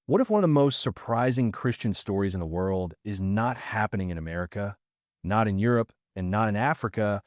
What if one of the most surprising Christian stories in the world is not happening in America, not in Europe, and not in Africa,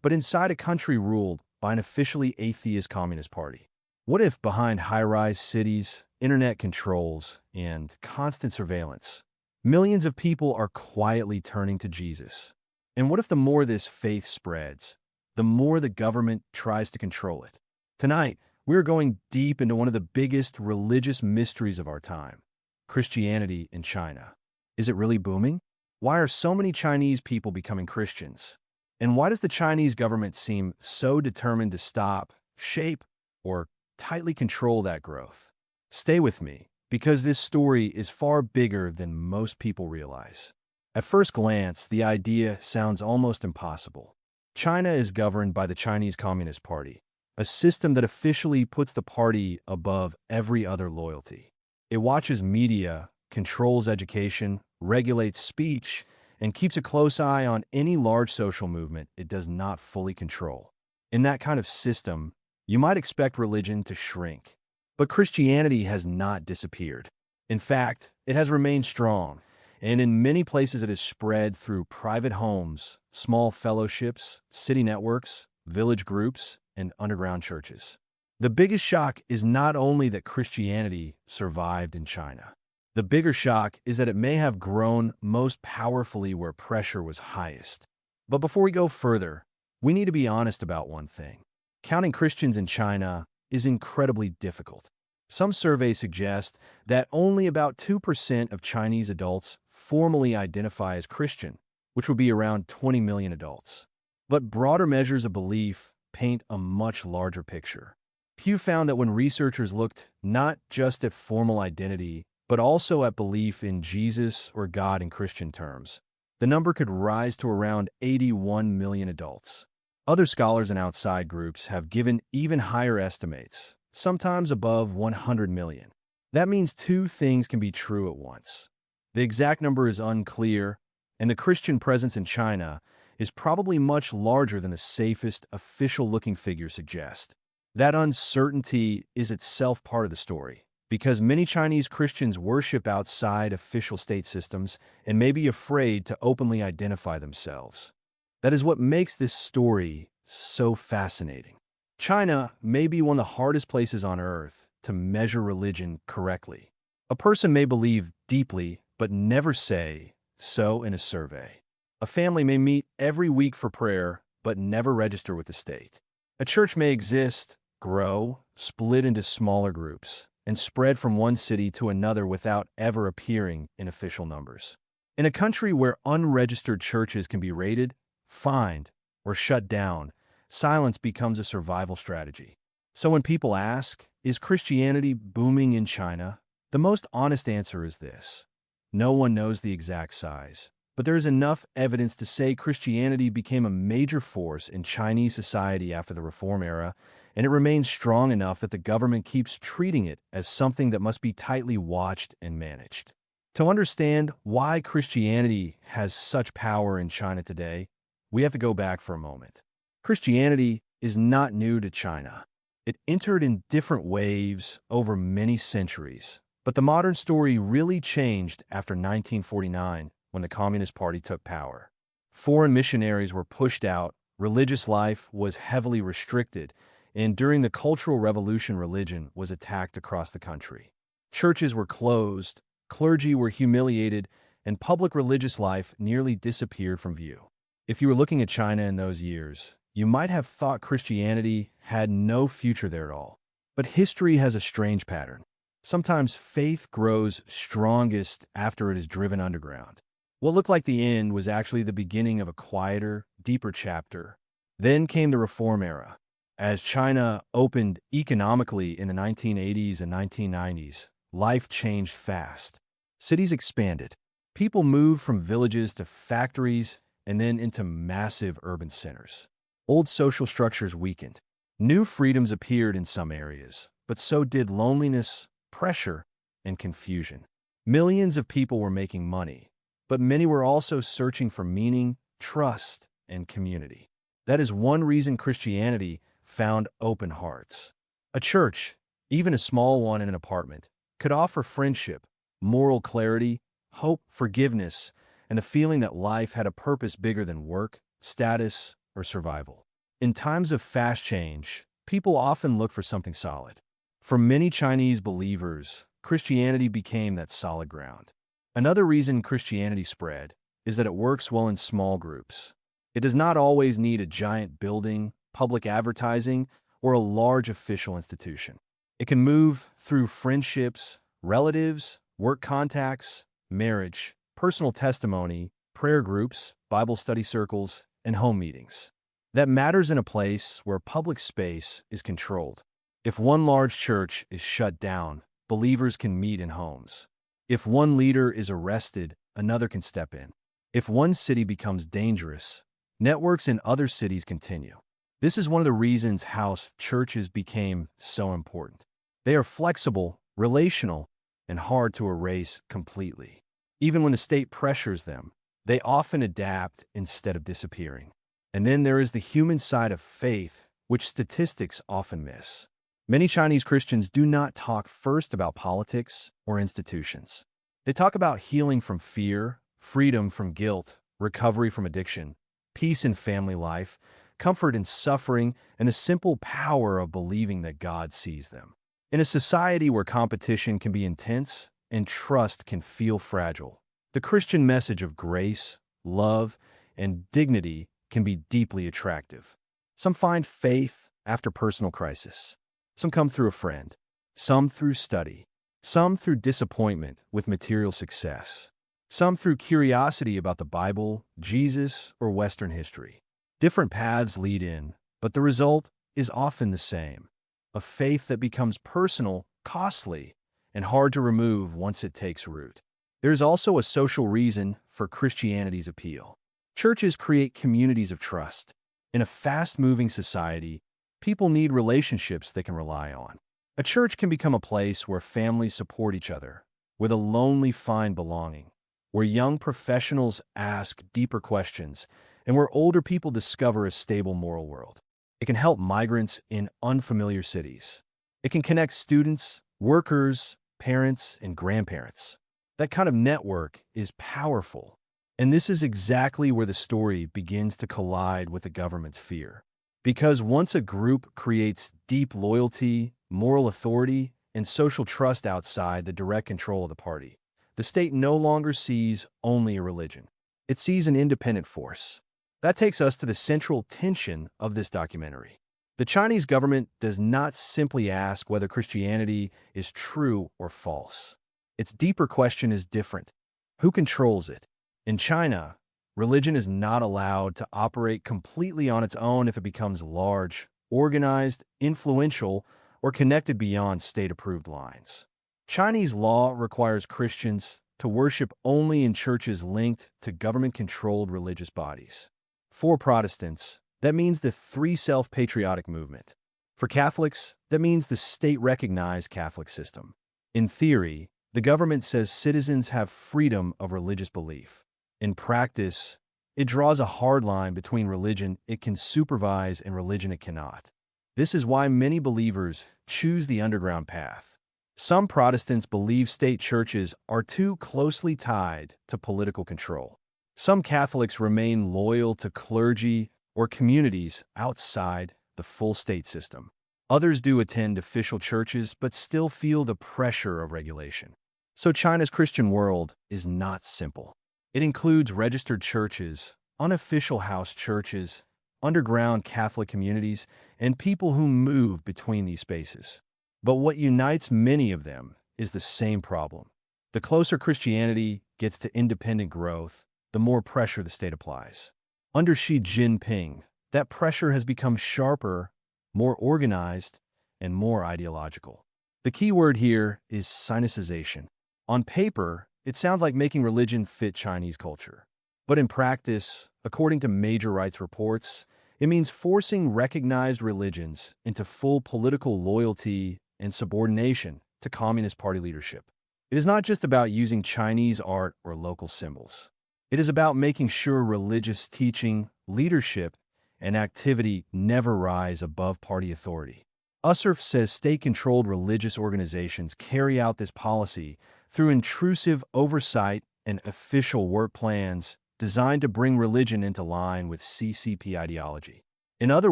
but inside a country ruled by an officially atheist communist party? What if behind high-rise cities, internet controls, and constant surveillance, millions of people are quietly turning to Jesus? And what if the more this faith spreads, the more the government tries to control it? Tonight, we're going deep into one of the biggest religious mysteries of our time: Christianity in China. Is it really booming? Why are so many Chinese people becoming Christians? And why does the Chinese government seem so determined to stop, shape, or tightly control that growth? Stay with me, because this story is far bigger than most people realize. At first glance, the idea sounds almost impossible. China is governed by the Chinese Communist Party, a system that officially puts the party above every other loyalty. It watches media, controls education, regulates speech, and keeps a close eye on any large social movement it does not fully control. In that kind of system, you might expect religion to shrink. But Christianity has not disappeared. In fact, it has remained strong, and in many places it is spread through private homes, small fellowships, city networks, village groups, and underground churches. The biggest shock is not only that Christianity survived in China. The bigger shock is that it may have grown most powerfully where pressure was highest. But before we go further, we need to be honest about one thing. Counting Christians in China is incredibly difficult. Some surveys suggest that only about 2% of Chinese adults formally identify as Christian, which would be around 20 million adults. But broader measures of belief paint a much larger picture. Pew found that when researchers looked not just at formal identity, but also at belief in Jesus or God in Christian terms, the number could rise to around 81 million adults. Other scholars and outside groups have given even higher estimates, sometimes above 100 million. That means two things can be true at once. The exact number is unclear, and the Christian presence in China is probably much larger than the safest official-looking figures suggest. That uncertainty is itself part of the story, because many Chinese Christians worship outside official state systems and may be afraid to openly identify themselves. That is what makes this story so fascinating. China may be one of the hardest places on earth to measure religion correctly. A person may believe deeply but never say so in a survey. A family may meet every week for prayer but never register with the state. A church may exist, grow, split into smaller groups, and spread from one city to another without ever appearing in official numbers. In a country where unregistered churches can be raided, fined, or shut down, silence becomes a survival strategy. So when people ask, is Christianity booming in China? The most honest answer is this: no one knows the exact size. But there is enough evidence to say Christianity became a major force in Chinese society after the Reform era, and it remains strong enough that the government keeps treating it as something that must be tightly watched and managed. To understand why Christianity has such power in China today, we have to go back for a moment. Christianity is not new to China. It entered in different waves over many centuries, but the modern story really changed after 1949 when the Communist Party took power. Foreign missionaries were pushed out, religious life was heavily restricted, and during the Cultural Revolution, religion was attacked across the country. Churches were closed, clergy were humiliated, and public religious life nearly disappeared from view. If you were looking at China in those years, you might have thought Christianity had no future there at all. But history has a strange pattern. Sometimes faith grows strongest after it is driven underground. What looked like the end was actually the beginning of a quieter, deeper chapter. Then came the Reform era. As China opened economically in the 1980s and 1990s, life changed fast. Cities expanded. People moved from villages to factories and then into massive urban centers. Old social structures weakened. New freedoms appeared in some areas, but so did loneliness, pressure, and confusion. Millions of people were making money, but many were also searching for meaning, trust, and community. That is one reason Christianity found open hearts. A church, even a small one in an apartment, could offer friendship, moral clarity, hope, forgiveness, and a feeling that life had a purpose bigger than work, status, or survival. In times of fast change, people often look for something solid. For many Chinese believers, Christianity became that solid ground. Another reason Christianity spread is that it works well in small groups. It does not always need a giant building, public advertising, or a large official institution. It can move through friendships, relatives, work contacts, marriage, personal testimony, prayer groups, Bible study circles, and home meetings. That matters in a place where public space is controlled. If one large church is shut down, believers can meet in homes. If one leader is arrested, another can step in. If one city becomes dangerous, networks in other cities continue. This is one of the reasons house churches became so important. They are flexible, relational, and hard to erase completely. Even when the state pressures them, they often adapt instead of disappearing. And then there is the human side of faith, which statistics often miss. Many Chinese Christians do not talk first about politics or institutions. They talk about healing from fear, freedom from guilt, recovery from addiction, peace in family life, comfort in suffering, and the simple power of believing that God sees them. In a society where competition can be intense and trust can feel fragile, the Christian message of grace, love, and dignity can be deeply attractive. Some find faith after personal crisis. Some come through a friend. Some through study. Some through disappointment with material success. Some through curiosity about the Bible, Jesus, or Western history. Different paths lead in, but the result is often the same. A faith that becomes personal, costly, and hard to remove once it takes root. There is also a social reason for Christianity's appeal. Churches create communities of trust. In a fast-moving society, people need relationships they can rely on. A church can become a place where families support each other, where the lonely find belonging, where young professionals ask deeper questions, and where older people discover a stable moral world. It can help migrants in unfamiliar cities. It can connect students, workers, parents, and grandparents. That kind of network is powerful. And this is exactly where the story begins to collide with the government's fear. Because once a group creates deep loyalty, moral authority, and social trust outside the direct control of the party, the state no longer sees only a religion. It sees an independent force. That takes us to the central tension of this documentary. The Chinese government does not simply ask whether Christianity is true or false. Its deeper question is different. Who controls it? In China, religion is not allowed to operate completely on its own if it becomes large, organized, influential, or connected beyond state-approved lines. Chinese law requires Christians to worship only in churches linked to government-controlled religious bodies. For Protestants, that means the Three Self-Patriotic Movement. For Catholics, that means the state-recognized Catholic system. In theory, the government says citizens have freedom of religious belief. In practice, it draws a hard line between religion it can supervise and religion it cannot. This is why many believers choose the underground path. Some Protestants believe state churches are too closely tied to political control. Some Catholics remain loyal to clergy or communities outside the full state system. Others do attend official churches but still feel the pressure of regulation. So China's Christian world is not simple. It includes registered churches, unofficial house churches, underground Catholic communities, and people who move between these spaces. But what unites many of them is the same problem. The closer Christianity gets to independent growth, the more pressure the state applies. Under Xi Jinping, that pressure has become sharper, more organized, and more ideological. The key word here is sinicization. On paper, it sounds like making religion fit Chinese culture. But in practice, according to major rights reports, it means forcing recognized religions into full political loyalty and subordination to Communist Party leadership. It is not just about using Chinese art or local symbols. It is about making sure religious teaching, leadership, and activity never rise above party authority. USCIRF says state-controlled religious organizations carry out this policy through intrusive oversight and official work plans designed to bring religion into line with CCP ideology. In other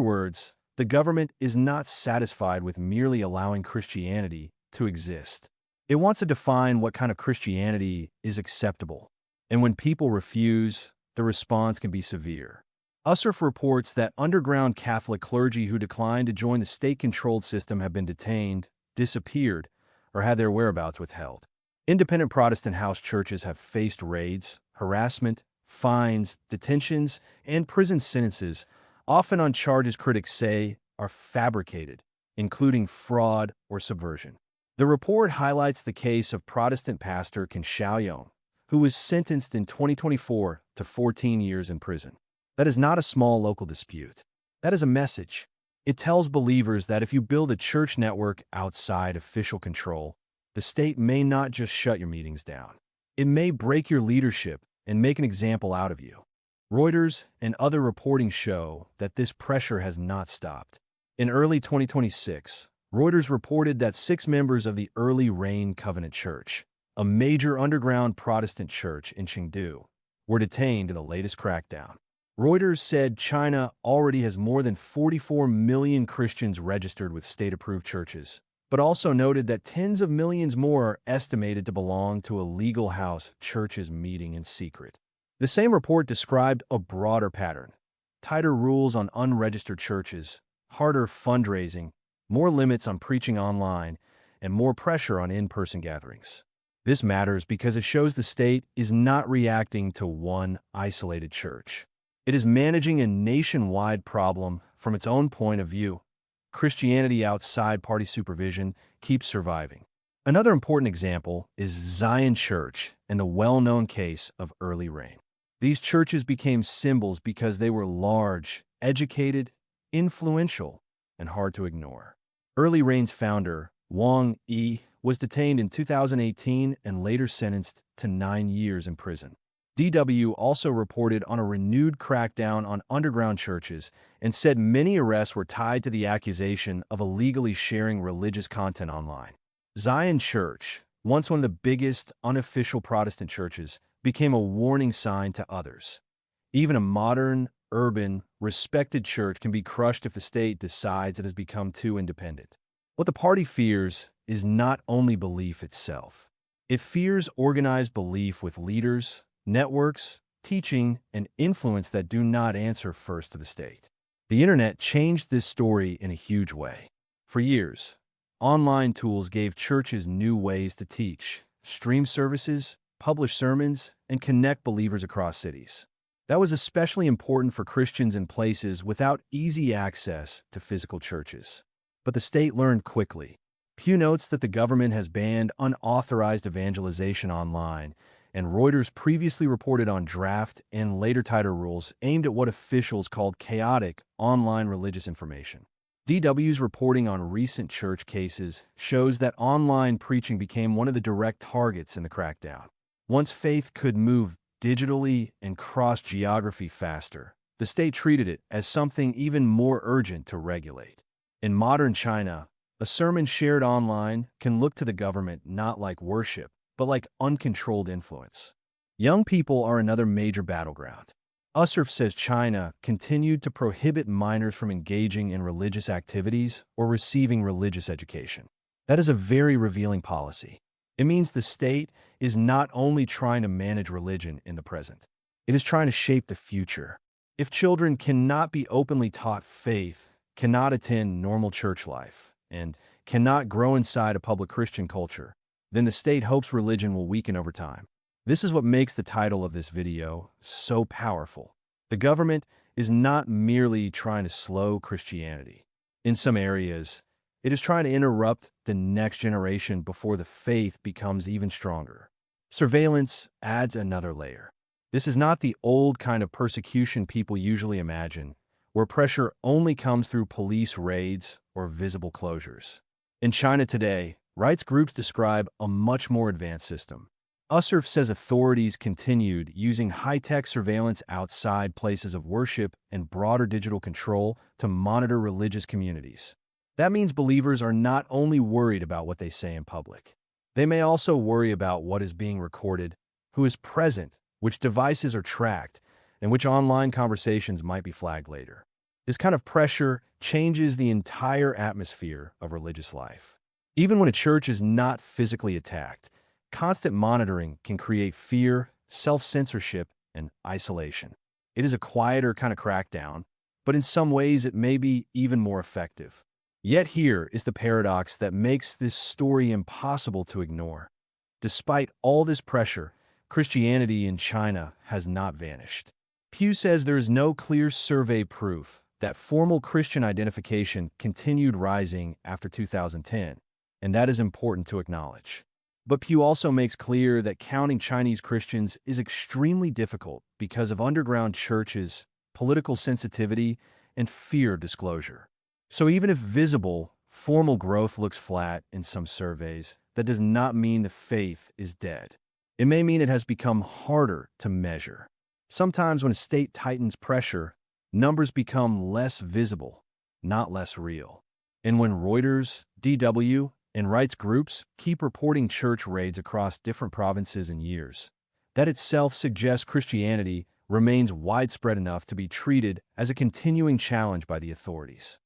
words, the government is not satisfied with merely allowing Christianity to exist. It wants to define what kind of Christianity is acceptable. And when people refuse, the response can be severe. USCIRF reports that underground Catholic clergy who declined to join the state-controlled system have been detained, disappeared, or had their whereabouts withheld. Independent Protestant house churches have faced raids, harassment, fines, detentions, and prison sentences, often on charges critics say are fabricated, including fraud or subversion. The report highlights the case of Protestant pastor Qin Shaoyong, who was sentenced in 2024 to 14 years in prison. That is not a small local dispute. That is a message. It tells believers that if you build a church network outside official control, the state may not just shut your meetings down. It may break your leadership and make an example out of you. Reuters and other reporting show that this pressure has not stopped. In early 2026, Reuters reported that 6 members of the Early Rain Covenant Church, a major underground Protestant church in Chengdu, were detained in the latest crackdown. Reuters said China already has more than 44 million Christians registered with state-approved churches, but also noted that tens of millions more are estimated to belong to a legal house churches meeting in secret. The same report described a broader pattern: tighter rules on unregistered churches, harder fundraising, more limits on preaching online, and more pressure on in-person gatherings. This matters because it shows the state is not reacting to one isolated church. It is managing a nationwide problem from its own point of view. Christianity outside party supervision keeps surviving. Another important example is Zion Church and the well-known case of Early Rain. These churches became symbols because they were large, educated, influential, and hard to ignore. Early Rain's founder, Wang Yi, was detained in 2018 and later sentenced to 9 years in prison. DW also reported on a renewed crackdown on underground churches and said many arrests were tied to the accusation of illegally sharing religious content online. Zion Church, once one of the biggest unofficial Protestant churches, became a warning sign to others. Even a modern, urban, respected church can be crushed if the state decides it has become too independent. What the party fears is not only belief itself. It fears organized belief with leaders, networks, teaching, and influence that do not answer first to the state. The internet changed this story in a huge way. For years, online tools gave churches new ways to teach, stream services, publish sermons, and connect believers across cities. That was especially important for Christians in places without easy access to physical churches. But the state learned quickly. Pew notes that the government has banned unauthorized evangelization online, and Reuters previously reported on draft and later tighter rules aimed at what officials called chaotic online religious information. DW's reporting on recent church cases shows that online preaching became one of the direct targets in the crackdown. Once faith could move digitally and cross geography faster, the state treated it as something even more urgent to regulate. In modern China, a sermon shared online can look to the government not like worship, but like uncontrolled influence. Young people are another major battleground. USCIRF says China continued to prohibit minors from engaging in religious activities or receiving religious education. That is a very revealing policy. It means the state is not only trying to manage religion in the present, it is trying to shape the future. If children cannot be openly taught faith, cannot attend normal church life, and cannot grow inside a public Christian culture, then the state hopes religion will weaken over time. This is what makes the title of this video so powerful. The government is not merely trying to slow Christianity. In some areas, it is trying to interrupt the next generation before the faith becomes even stronger. Surveillance adds another layer. This is not the old kind of persecution people usually imagine, where pressure only comes through police raids or visible closures. In China today, rights groups describe a much more advanced system. USCIRF says authorities continued using high-tech surveillance outside places of worship and broader digital control to monitor religious communities. That means believers are not only worried about what they say in public. They may also worry about what is being recorded, who is present, which devices are tracked, and which online conversations might be flagged later. This kind of pressure changes the entire atmosphere of religious life. Even when a church is not physically attacked, constant monitoring can create fear, self-censorship, and isolation. It is a quieter kind of crackdown, but in some ways it may be even more effective. Yet here is the paradox that makes this story impossible to ignore. Despite all this pressure, Christianity in China has not vanished. Pew says there is no clear survey proof that formal Christian identification continued rising after 2010, and that is important to acknowledge. But Pew also makes clear that counting Chinese Christians is extremely difficult because of underground churches, political sensitivity, and fear of disclosure. So even if visible, formal growth looks flat in some surveys, that does not mean the faith is dead. It may mean it has become harder to measure. Sometimes when a state tightens pressure, numbers become less visible, not less real. And when Reuters, DW, and rights groups keep reporting church raids across different provinces and years, that itself suggests Christianity remains widespread enough to be treated as a continuing challenge by the authorities.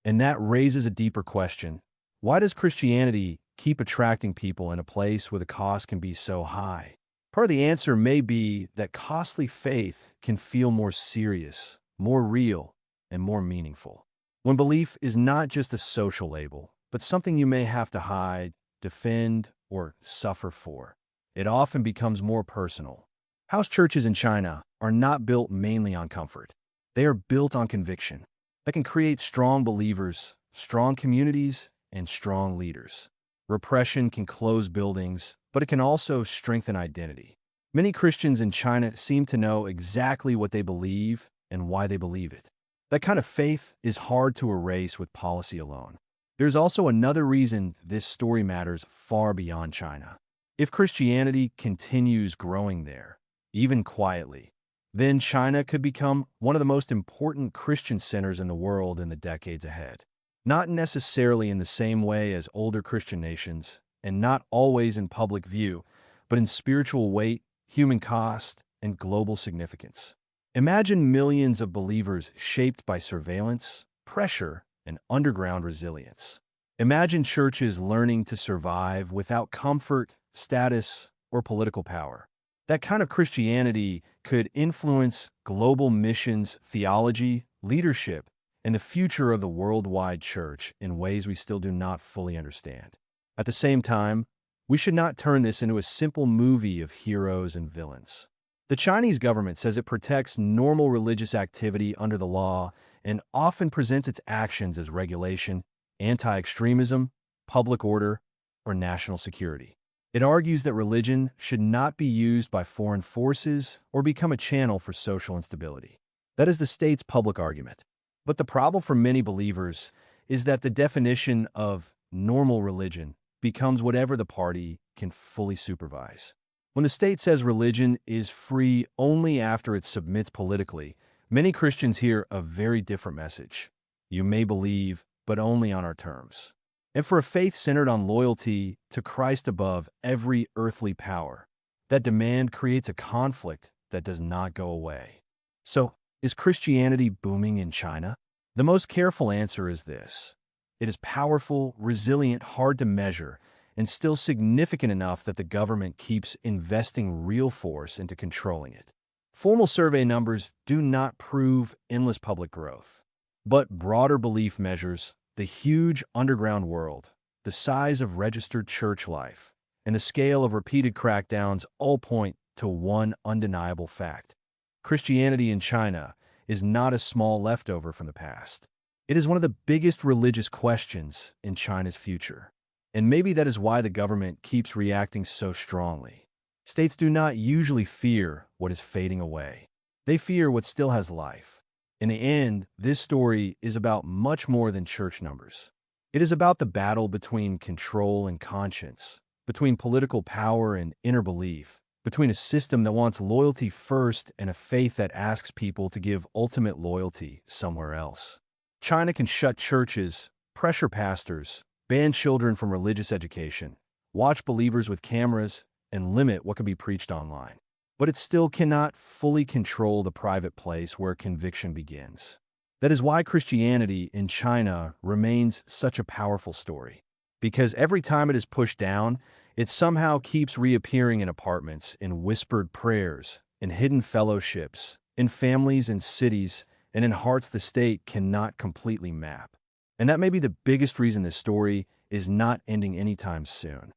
And that raises a deeper question. Why does Christianity keep attracting people in a place where the cost can be so high? Part of the answer may be that costly faith can feel more serious, more real, and more meaningful. When belief is not just a social label, but something you may have to hide, defend, or suffer for, it often becomes more personal. House churches in China are not built mainly on comfort. They are built on conviction that can create strong believers, strong communities, and strong leaders. Repression can close buildings, but it can also strengthen identity. Many Christians in China seem to know exactly what they believe and why they believe it. That kind of faith is hard to erase with policy alone. There's also another reason this story matters far beyond China. If Christianity continues growing there, even quietly, then China could become one of the most important Christian centers in the world in the decades ahead. Not necessarily in the same way as older Christian nations, and not always in public view, but in spiritual weight, human cost, and global significance. Imagine millions of believers shaped by surveillance, pressure, and underground resilience. Imagine churches learning to survive without comfort, status, or political power. That kind of Christianity could influence global missions, theology, leadership, and the future of the worldwide church in ways we still do not fully understand. At the same time, we should not turn this into a simple movie of heroes and villains. The Chinese government says it protects normal religious activity under the law and often presents its actions as regulation, anti-extremism, public order, or national security. It argues that religion should not be used by foreign forces or become a channel for social instability. That is the state's public argument. But the problem for many believers is that the definition of normal religion becomes whatever the party can fully supervise. When the state says religion is free only after it submits politically, many Christians hear a very different message. You may believe, but only on our terms. And for a faith centered on loyalty to Christ above every earthly power, that demand creates a conflict that does not go away. So, is Christianity booming in China? The most careful answer is this. It is powerful, resilient, hard to measure, and still significant enough that the government keeps investing real force into controlling it. Formal survey numbers do not prove endless public growth, but broader belief measures, the huge underground world, the size of registered church life, and the scale of repeated crackdowns all point to one undeniable fact. Christianity in China is not a small leftover from the past. It is one of the biggest religious questions in China's future. And maybe that is why the government keeps reacting so strongly. States do not usually fear what is fading away. They fear what still has life. In the end, this story is about much more than church numbers. It is about the battle between control and conscience, between political power and inner belief, between a system that wants loyalty first and a faith that asks people to give ultimate loyalty somewhere else. China can shut churches, pressure pastors, ban children from religious education, watch believers with cameras, and limit what can be preached online. But it still cannot fully control the private place where conviction begins. That is why Christianity in China remains such a powerful story. Because every time it is pushed down, it somehow keeps reappearing in apartments, in whispered prayers, in hidden fellowships, in families and cities, and in hearts the state cannot completely map. And that may be the biggest reason this story is not ending anytime soon.